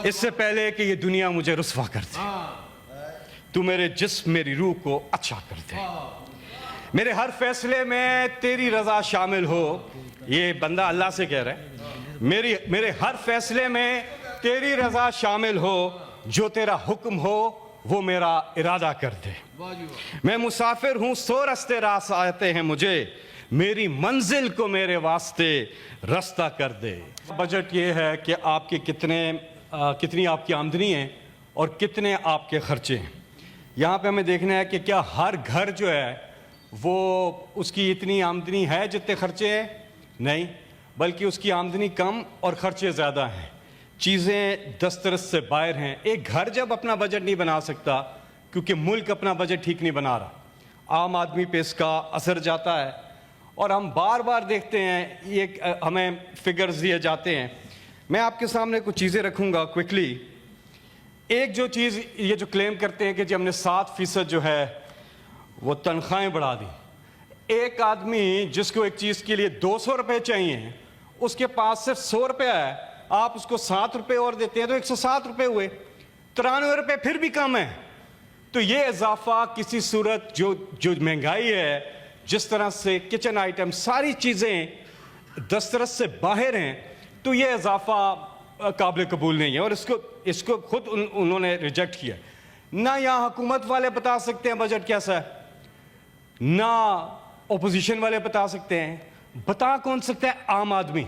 इससे पहले कि ये दुनिया मुझे रुस्वा कर दे, तू मेरे जिस्म मेरी रूह को अच्छा कर दे। मेरे हर फैसले में तेरी रजा शामिल हो। ये बंदा अल्लाह से कह रहा है, मेरे हर फैसले में तेरी रजा शामिल हो, जो तेरा हुक्म हो वो मेरा इरादा कर दे। मैं मुसाफिर हूँ, 100 रास्ते रास आते हैं मुझे, मेरी मंजिल को मेरे वास्ते रास्ता कर दे। बजट ये है कि आपके कितनी आपकी आमदनी है और कितने आपके खर्चे हैं। यहाँ पे हमें देखना है कि क्या हर घर जो है वो उसकी इतनी आमदनी है जितने खर्चे हैं? नहीं, बल्कि उसकी आमदनी कम और खर्चे ज़्यादा हैं। चीज़ें दस्तरस से बाहर हैं। एक घर जब अपना बजट नहीं बना सकता क्योंकि मुल्क अपना बजट ठीक नहीं बना रहा, आम आदमी पे इसका असर जाता है। और हम बार बार देखते हैं, ये हमें फिगर्स दिए जाते हैं। मैं आपके सामने कुछ चीज़ें रखूँगा क्विकली। एक जो चीज़ ये जो क्लेम करते हैं कि जी हमने 7% जो है वो तनख्वाहें बढ़ा दी। एक आदमी जिसको एक चीज़ के लिए 200 रुपये चाहिए, उसके पास सिर्फ 100 रुपया है, आप उसको 7 रुपये और देते हैं तो 107 रुपये हुए। 93 रुपये फिर भी कम है। तो ये इजाफा किसी सूरत जो महंगाई है, जिस तरह से किचन आइटम सारी चीज़ें दस्तरस से बाहर हैं, तो ये इजाफा काबिल कबूल नहीं है और इसको खुद उन्होंने रिजेक्ट किया। ना यहाँ हुकूमत वाले बता सकते हैं बजट कैसा है, ना ओपोजिशन वाले बता सकते हैं। बता कौन सकता है? आम आदमी।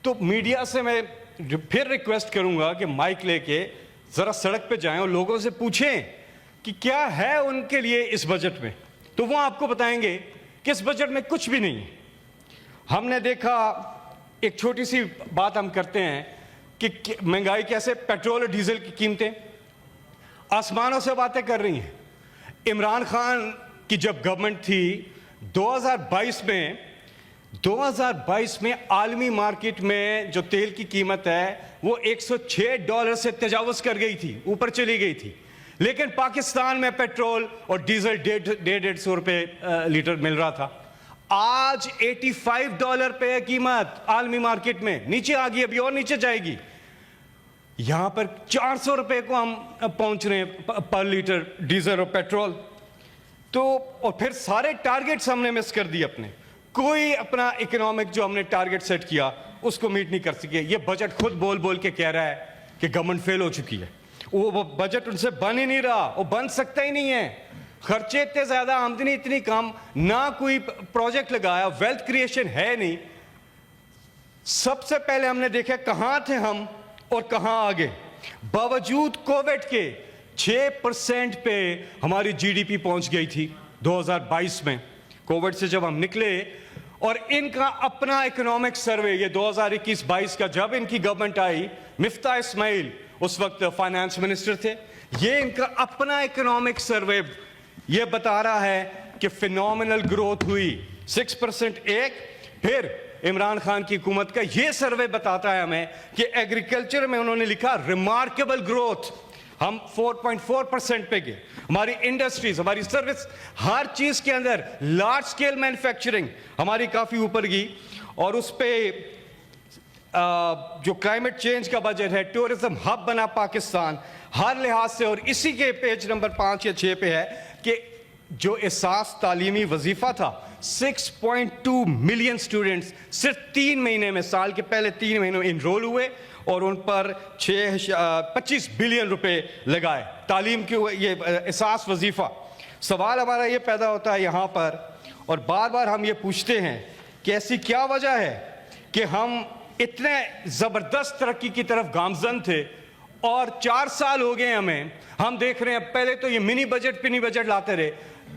तो मीडिया से मैं फिर रिक्वेस्ट करूंगा कि माइक लेके ज़रा सड़क पे जाएं और लोगों से पूछें कि क्या है उनके लिए इस बजट में, तो वो आपको बताएंगे कि इस बजट में कुछ भी नहीं है। हमने देखा, एक छोटी सी बात हम करते हैं कि महंगाई कैसे, पेट्रोल और डीजल की कीमतें आसमानों से बातें कर रही हैं। इमरान खान की जब गवर्नमेंट थी 2022 में आलमी मार्केट में जो तेल की कीमत है वो $106 से तजावुज कर गई थी, ऊपर चली गई थी। लेकिन पाकिस्तान में पेट्रोल और डीजल 150 रुपये लीटर मिल रहा था। आज $85 पे है कीमत आलमी मार्केट में, नीचे आ गई, अभी और नीचे जाएगी। यहां पर 400 रुपये को हम पहुंच रहे हैं पर लीटर डीजल और पेट्रोल। तो और फिर सारे टारगेट्स हमने मिस कर दिए अपने। कोई अपना इकोनॉमिक जो हमने टारगेट सेट किया उसको मीट नहीं कर सके। ये बजट खुद बोल बोल के कह रहा है कि गवर्नमेंट फेल हो चुकी है। वो बजट उनसे बन ही नहीं रहा, वो बन सकता ही नहीं है। खर्चे इतने ज्यादा, आमदनी इतनी कम, ना कोई प्रोजेक्ट लगाया, वेल्थ क्रिएशन है नहीं। सबसे पहले हमने देखा कहां थे हम और कहां आगे। बावजूद कोविड के 6% पे हमारी जीडीपी पहुंच गई थी 2022 में। कोविड से जब हम निकले, और इनका अपना इकोनॉमिक सर्वे ये 2021-22 का, जब इनकी गवर्नमेंट आई, मिफ्ता इस्माइल उस वक्त फाइनेंस मिनिस्टर थे, ये इनका अपना इकोनॉमिक सर्वे ये बता रहा है कि फिनोमिनल ग्रोथ हुई 6%। एक फिर इमरान खान की हुकूमत का ये सर्वे बताता है हमें कि एग्रीकल्चर में उन्होंने लिखा रिमार्केबल ग्रोथ, हम 4.4% पे गए। हमारी इंडस्ट्रीज, हमारी सर्विस, हर चीज के अंदर लार्ज स्केल मैन्युफैक्चरिंग हमारी काफी ऊपर गई। और उस पे जो क्लाइमेट चेंज का बजट है, टूरिज्म हब बना पाकिस्तान हर लिहाज से। और इसी के पेज नंबर 5 या 6 पे है कि जो एहसास तालीमी वजीफा था, 6.2 मिलियन स्टूडेंट्स सिर्फ 3 महीने में, साल के पहले 3 महीनों में इनरोल हुए और उन पर 25 बिलियन रुपए लगाए तालीम के ये एहसास वजीफा। सवाल हमारा ये पैदा होता है यहाँ पर, और बार बार हम ये पूछते हैं कि ऐसी क्या वजह है कि हम इतने ज़बरदस्त तरक्की की तरफ गामजन थे और 4 साल हो गए हमें, हम देख रहे हैं। पहले तो ये मिनी बजट लाते रहे,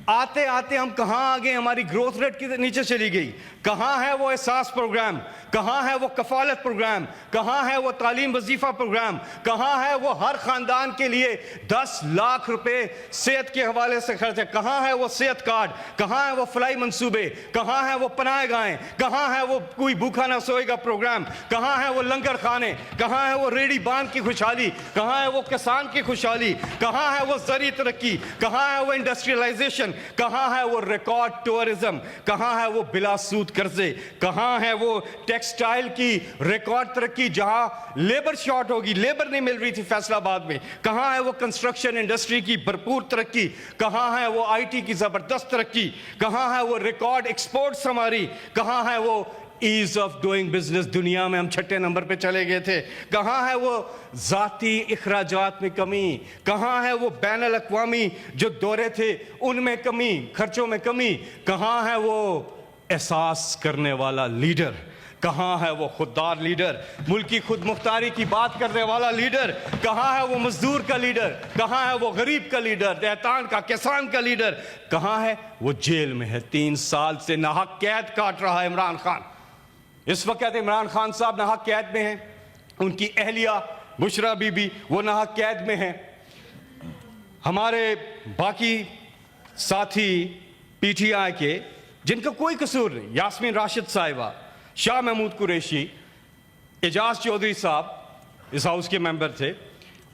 आते आते हम कहाँ आ गए, हमारी ग्रोथ रेट की नीचे चली गई। कहाँ है वो एहसास प्रोग्राम, कहाँ है वो कफालत प्रोग्राम, कहाँ है वो तालीम वजीफा प्रोग्राम, कहाँ है वो हर खानदान के लिए 10 लाख रुपए सेहत के हवाले से खर्च है, कहाँ है वो सेहत कार्ड, कहाँ है वो फलाई मंसूबे, कहाँ है वो पनाह गाहें, कहाँ है वो कोई भूखा ना सोएगा प्रोग्राम, कहाँ है वो लंगर खाने, कहाँ है वो रेडी बांध की खुशहाली, कहाँ है वो किसान की खुशहाली, कहाँ है वो जरी तरक्की, कहाँ है वो इंडस्ट्रियलाइजेशन, कहाँ है वो रिकॉर्ड टूरिज्म, कहाँ है वो बिलासूद कर्जे, कहाँ है वो टेक्सटाइल की रिकॉर्ड तरक्की जहाँ लेबर शॉर्ट होगी, लेबर नहीं मिल रही थी फैसलाबाद में, कहाँ है वो कंस्ट्रक्शन इंडस्ट्री की भरपूर तरक्की, कहाँ है वो आईटी की जबरदस्त तरक्की, कहाँ है वो रिकॉर्ड एक्सपोर्ट्स हमारी, कहाँ है वो ईज ऑफ डूइंग बिजनेस, दुनिया में हम 6 नंबर पे चले गए थे, कहाँ है वो जाती इखराजात में कमी, कहाँ है वो बैनुल अक़वामी जो दौरे थे उनमें कमी, खर्चों में कमी, कहाँ है वो एहसास करने वाला लीडर, कहाँ है वो खुददार लीडर, मुल्क की खुद मुख्तारी की बात करने वाला लीडर, कहाँ है वो मजदूर का लीडर, कहाँ है वो गरीब का लीडर, देहतान का, किसान का लीडर, कहाँ है वो जेल में है, 3 साल से नाहक कैद काट रहा है इमरान खान। इस वक्त इमरान खान साहब नाहक कैद में हैं, उनकी अहलिया बुशरा बीबी वो नाहक कैद में हैं, हमारे बाकी साथी पीटीआई के जिनका कोई कसूर नहीं, यास्मीन राशिद साहिबा, शाह महमूद कुरैशी, एजाज चौधरी साहब इस हाउस के मेंबर थे,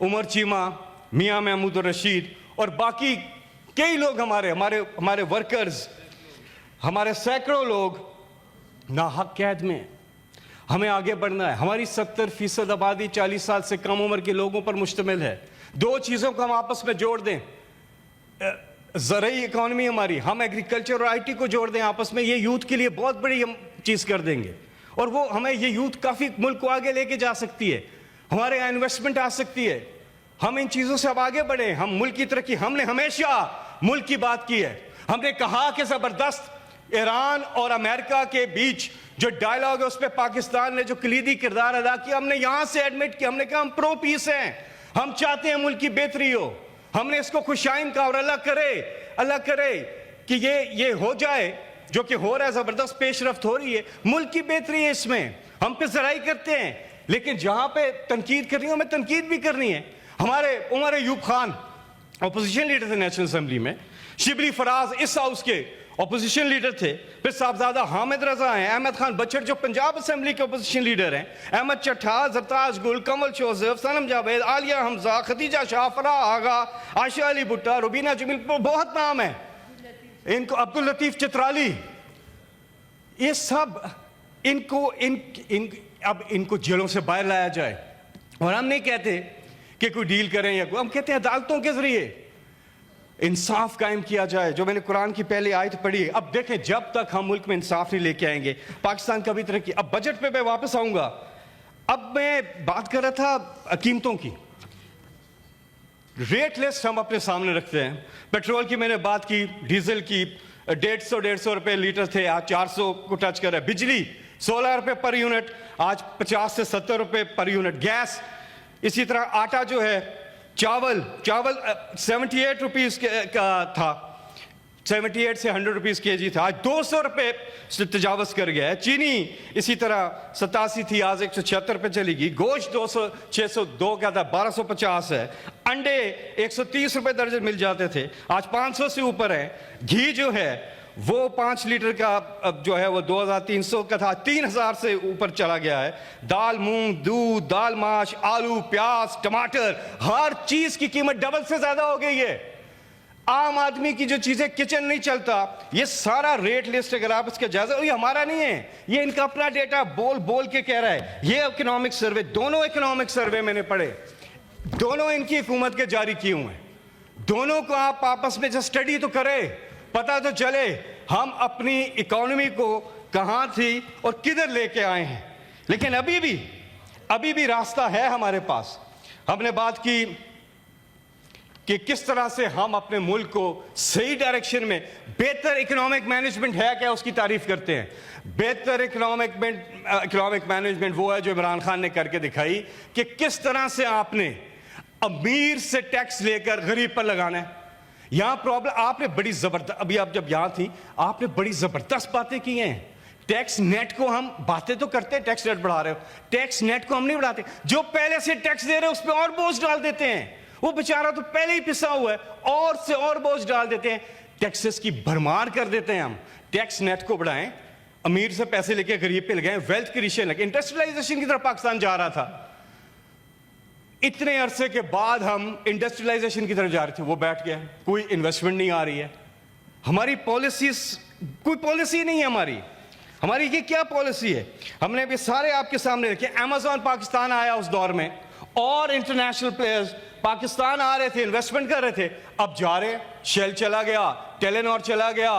उमर चीमा, मियां महमूद रशीद और बाकी कई लोग हमारे वर्कर्स, हमारे सैकड़ों लोग नाहक कैद में। हमें आगे बढ़ना है। हमारी 70% आबादी 40 साल से कम उम्र के लोगों पर मुश्तमिल है। 2 चीज़ों को हम आपस में जोड़ दें, ज़रूरी इकॉनमी हमारी, हम एग्रीकल्चर और आईटी को जोड़ दें आपस में, ये यूथ के लिए बहुत बड़ी चीज़ कर देंगे और वो हमें ये यूथ काफ़ी मुल्क को आगे लेके जा सकती है, हमारे यहाँ इन्वेस्टमेंट आ सकती है। हम इन चीज़ों से अब आगे बढ़े, हम मुल्क की तरक्की, हमने हमेशा मुल्क की बात की है। हमने कहा कि ज़बरदस्त ईरान और अमेरिका के बीच जो डायलॉग है उस पर पाकिस्तान ने जो कलीदी किरदार अदा किया, हमने यहां से एडमिट किया, हमने कहा हम प्रो पीस हैं, हम चाहते हैं मुल्क की बेहतरी हो। हमने इसको खुशाइन कहा और अल्लाह करे कि ये हो जाए जो कि हो रहा है, जबरदस्त पेशरफ्त हो रही है, मुल्क की बेहतरी है इसमें। हम पे जराई करते हैं, लेकिन जहां पे तनकीद करनी है हमें तनकीद भी करनी है। हमारे उमर अयूब खान अपोजिशन लीडर थे नेशनल असेंबली में, शिबली फराज इस हाउस के अपोजिशन लीडर थे, फिर साहबजादा हामिद रजा हैं, अहमद खान बचर जो पंजाब असेंबली के अपोजिशन लीडर हैं, अहमद चट्ठा, जरताज गुल, कमल जोसेफ, सनम जावेद, आलिया हमजा, खदीजा शाह, फराह आगा, आशा अली भुट्टा, रुबीना जमील, बहुत नाम है इनको, अब्दुल लतीफ चित्राली, ये सब अब इनको जेलों से बाहर लाया जाए। और हम नहीं कहते कि कोई डील करें या कोई, हम कहते हैं अदालतों के जरिए इंसाफ कायम किया जाए। जो मैंने कुरान की पहली आयत पढ़ी, अब देखें जब तक हम मुल्क में इंसाफ नहीं लेके आएंगे पाकिस्तान कभी तरक्की। अब बजट पे मैं वापस आऊंगा। अब मैं बात कर रहा था कीमतों की, रेट लिस्ट हम अपने सामने रखते हैं। पेट्रोल की मैंने बात की, डीजल की 150 रुपए लीटर थे, आज 400 को टच कर रहा है। बिजली 16 रुपए पर यूनिट, आज 50 से 70 रुपए पर यूनिट। गैस इसी तरह, आटा जो है, चावल 78 रुपीज़ का था, 78 से 100 रुपीज़ kg था, आज 200 रुपये से तजावज़ कर गया है। चीनी इसी तरह 87 थी, आज 176 रुपये चली गई। गोश्त 602 का था, 1250 है। अंडे 130 रुपये दर्जन मिल जाते थे, आज 500 से ऊपर है। घी जो है वो 5 लीटर का अब जो है वो 2300 का था, 3000 से ऊपर चला गया है। दाल, मूंग, दूध, दाल माश, आलू, प्याज, टमाटर, हर चीज की कीमत डबल से ज्यादा हो गई है। आम आदमी की जो चीजें किचन नहीं चलता, ये सारा रेट लिस्ट अगर आप इसका जायजा, ये हमारा नहीं है, ये इनका अपना डेटा बोल के कह रहा है। ये इकोनॉमिक सर्वे, दोनों इकोनॉमिक सर्वे मैंने पढ़े, दोनों इनकी हुकूमत के जारी किए हुए हैं। दोनों को आप आपस में जो स्टडी तो करें, पता तो चले हम अपनी इकोनॉमी को कहां थी और किधर लेके आए हैं। लेकिन अभी भी रास्ता है हमारे पास। हमने बात की कि किस तरह से हम अपने मुल्क को सही डायरेक्शन में, बेहतर इकोनॉमिक मैनेजमेंट है क्या, उसकी तारीफ करते हैं। बेहतर इकोनॉमिक मैनेजमेंट वो है जो इमरान खान ने करके दिखाई कि किस तरह से आपने अमीर से टैक्स लेकर गरीब पर लगाना है। यहां प्रॉब्लम आपने बड़ी जबरदस्त, अभी आप जब यहां थी आपने बड़ी जबरदस्त बातें की हैं। टैक्स नेट को हम बातें तो करते हैं, टैक्स नेट बढ़ा रहे हो, टैक्स नेट को हम नहीं बढ़ाते। जो पहले से टैक्स दे रहे हैं उस पर और बोझ डाल देते हैं। वो बेचारा तो पहले ही पिसा हुआ है, और से और बोझ डाल देते हैं, टैक्सेस की भरमार कर देते हैं हम। टैक्स नेट को बढ़ाएं, अमीर से पैसे लेके गरीब पे लगाएं, वेल्थ क्रिएशन लगे। इंडस्ट्रियलाइजेशन की तरफ पाकिस्तान जा रहा था, इतने अरसे के बाद हम इंडस्ट्रियलाइजेशन की तरफ जा रहे थे, वो बैठ गया, कोई इन्वेस्टमेंट नहीं आ रही है। हमारी पॉलिसीज, कोई पॉलिसी नहीं है हमारी ये क्या पॉलिसी है? हमने भी सारे आपके सामने रखे। अमेज़न पाकिस्तान आया उस दौर में, और इंटरनेशनल प्लेयर्स पाकिस्तान आ रहे थे, इन्वेस्टमेंट कर रहे थे, अब जा रहे, शेल चला गया, टेलेनॉर चला गया,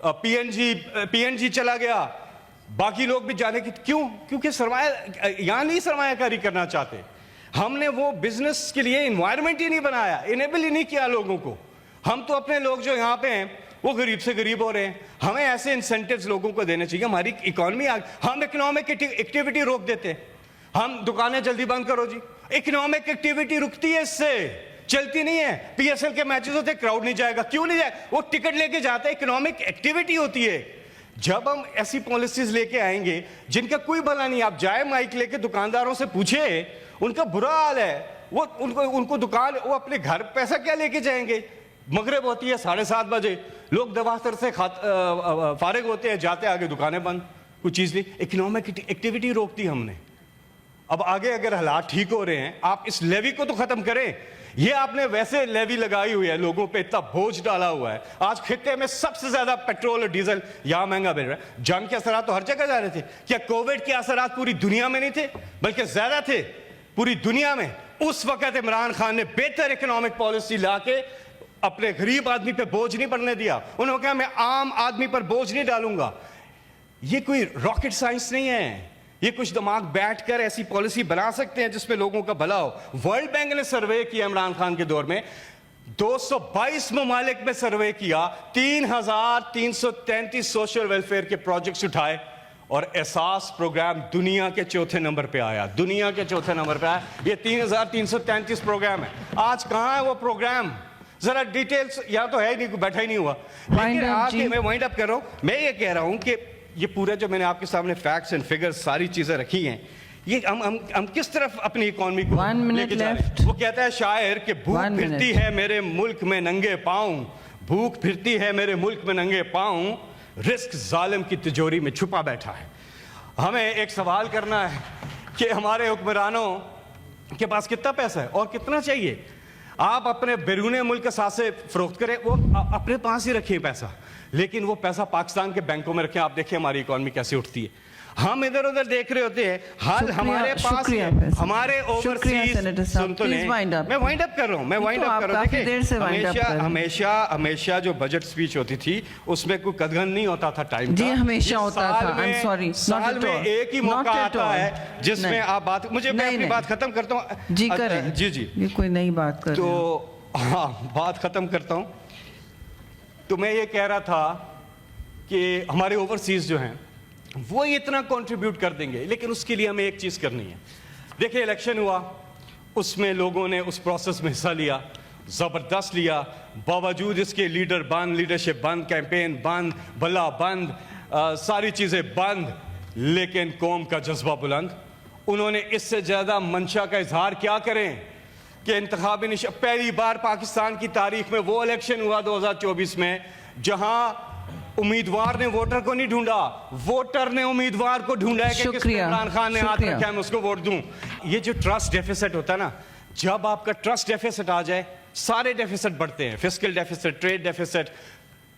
पीएनजी चला गया, बाकी लोग भी जाने की क्यों? क्योंकि सरमाया यहां नहीं सरमायाकारी करना चाहते। हमने वो बिजनेस के लिए इन्वायरमेंट ही नहीं बनाया, इनेबल ही नहीं किया लोगों को। हम तो अपने लोग जो यहाँ पे हैं वो गरीब से गरीब हो रहे हैं। हमें ऐसे इंसेंटिव्स लोगों को देने चाहिए। हमारी इकोनॉमी, हम इकोनॉमिक एक्टिविटी रोक देते हैं, हम दुकानें जल्दी बंद करो जी, इकोनॉमिक एक्टिविटी रुकती है, इससे चलती नहीं है। पीएसएल के मैचेस होते, क्राउड नहीं जाएगा, क्यों नहीं जाएगा? वो टिकट लेके जाते हैं, इकोनॉमिक एक्टिविटी होती है। जब हम ऐसी पॉलिसीज लेके आएंगे जिनका कोई भला नहीं, आप जाए माइक लेके दुकानदारों से पूछे, उनका बुरा हाल है, वो उनको दुकान, वो अपने घर पैसा क्या लेके जाएंगे? मगरिब होती है 7:30 बजे, लोग दफ्तर से फारिग होते हैं, जाते आगे दुकानें बंद, कुछ चीज नहीं। इकोनॉमिक एक्टिविटी रोकती हमने। अब आगे अगर हालात ठीक हो रहे हैं, आप इस लेवी को तो खत्म करें। ये आपने वैसे लेवी लगाई हुई है, लोगों पे इतना बोझ डाला हुआ है। आज खित्ते में सबसे ज्यादा पेट्रोल और डीजल यहां महंगा मिल रहा है। जंग के असरात तो हर जगह जा रहे थे। क्या कोविड के असरात पूरी दुनिया में नहीं थे, बल्कि ज्यादा थे पूरी दुनिया में? उस वक्त इमरान खान ने बेहतर इकोनॉमिक पॉलिसी लाके अपने गरीब आदमी पे बोझ नहीं पड़ने दिया। उन्होंने कहा मैं आम आदमी पर बोझ नहीं डालूंगा। ये कोई रॉकेट साइंस नहीं है, ये कुछ दिमाग बैठकर ऐसी पॉलिसी बना सकते हैं जिसमें लोगों का भला हो। वर्ल्ड बैंक ने सर्वे किया इमरान खान के दौर में, 222 ममालिक में सर्वे किया, 3,333 सोशल वेलफेयर के प्रोजेक्ट्स उठाए, और एहसास प्रोग्राम दुनिया के चौथे नंबर पे आया। दुनिया के चौथे नंबर पे आया। ये 3,333 प्रोग्राम है। आज कहां है वो प्रोग्राम? जरा डिटेल्स, या तो है ही नहीं, बैठा ही नहीं हुआ। लेकिन आके मैं वाइंड अप कर रहा हूं, मैं ये कह रहा हूं कि ये पूरा जो मैंने आपके सामने फैक्ट्स एंड फिगर्स सारी चीजें रखी हैं, ये हम किस तरफ अपनी इकोनॉमी को लेके जा रहे हैं? वो कहता है शायर कि भूख फिरती है मेरे मुल्क में नंगे पांव, भूख फिरती है मेरे मुल्क में नंगे पांव, रिस्क जालिम की तिजोरी में छुपा बैठा है। हमें एक सवाल करना है कि हमारे हुक्मरानों के पास कितना पैसा है और कितना चाहिए। आप अपने बैरून मुल्क सासे फरोख्त करें, वो अपने पास ही रखिए पैसा, लेकिन वो पैसा पाकिस्तान के बैंकों में रखें। आप देखिए हमारी इकोनॉमी कैसे उठती है। हम इधर उधर देख रहे होते हैं, हाल हमारे पास हमारे ओवरसीज। सुन तो नहीं, मैं वाइंड अप कर रहा हूँ, मैं वाइंड अप कर रहा हूँ। देखिए हमेशा जो बजट स्पीच होती थी उसमें कोई कदगन नहीं होता था टाइम जी, हमेशा होता था। आई एम सॉरी, साल में एक ही मौका आता है जिसमें आप बात, मुझे मैं अपनी बात खत्म करता हूँ जी, करें जी जी, ये कोई नई बात कर तो हाँ बात खत्म करता हूँ। तो मैं ये कह रहा था कि हमारे ओवरसीज जो हैं वो इतना कंट्रीब्यूट कर देंगे, लेकिन उसके लिए हमें एक चीज करनी है। देखिए इलेक्शन हुआ, उसमें लोगों ने उस प्रोसेस में हिस्सा लिया, जबरदस्त लिया, बावजूद इसके लीडर बंद, लीडरशिप बंद, कैंपेन बंद, भला बंद, सारी चीजें बंद, लेकिन कौम का जज्बा बुलंद। उन्होंने इससे ज्यादा मंशा का इजहार क्या करें कि इंतखाबी पहली बार पाकिस्तान की तारीख में वो इलेक्शन हुआ 2024 में जहां उम्मीदवार ने वोटर को नहीं ढूंढा, वोटर ने उम्मीदवार को ढूंढा है कि किस इमरान खान ने हाथ रखा है मैं उसको वोट दूं। ये जो ट्रस्ट डेफिसिट होता है ना, जब आपका ट्रस्ट डेफिसिट आ जाए, सारे डेफिसिट बढ़ते हैं, fiscal deficit, trade deficit,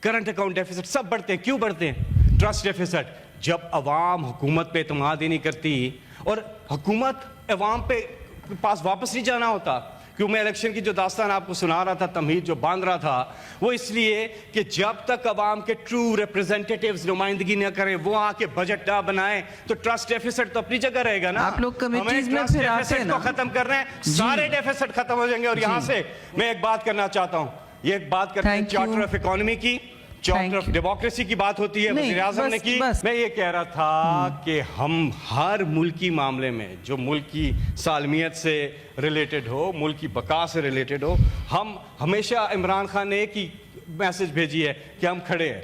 current account deficit, सब बढ़ते हैं। क्यों बढ़ते हैं? Trust deficit. जब अवाम हुकूमत पे इत्मीनान ही नहीं करती, और हुकूमत अवाम पे पास वापस नहीं जाना होता। क्यों मैं इलेक्शन की जो दास्तान आपको सुना रहा था, तमहीद जो बांध रहा था, वो इसलिए कि जब तक अवाम के ट्रू रिप्रेजेंटेटिव्स नुमाइंदगी न करें, वो आके बजट ना बनाए, तो ट्रस्ट डेफिसिट तो अपनी जगह रहेगा ना। आप लोग कमिटीज में फिर आते हैं ना, खत्म कर रहे हैं, सारे डेफिसिट खत्म हो जाएंगे। और यहां से मैं एक बात करना चाहता हूं, ये एक बात करते हैं चार्टर ऑफ इकोनॉमी की, चार्टर ऑफ डेमोक्रेसी की बात होती है, वज़ीर आज़म ने की। मैं ये कह रहा था कि हम हर मुल्की मामले में जो मुल्क की सालमियत से रिलेटेड हो, मुल्क की बका से रिलेटेड हो, हम हमेशा, इमरान खान ने एक ही मैसेज भेजी है कि हम खड़े हैं।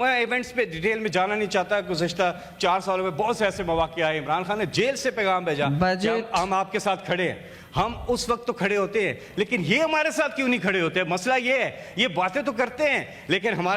मैं इवेंट्स पे डिटेल में जाना नहीं चाहता। गुज़श्ता 4 सालों में बहुत से ऐसे मौके आए, इमरान खान ने जेल से पैगाम भेजा कि हम आपके साथ खड़े हैं। हम उस वक्त तो खड़े होते हैं, लेकिन ये हमारे साथ क्यों नहीं खड़े होते? मसला ये है, ये बातें तो करते हैं लेकिन हमारे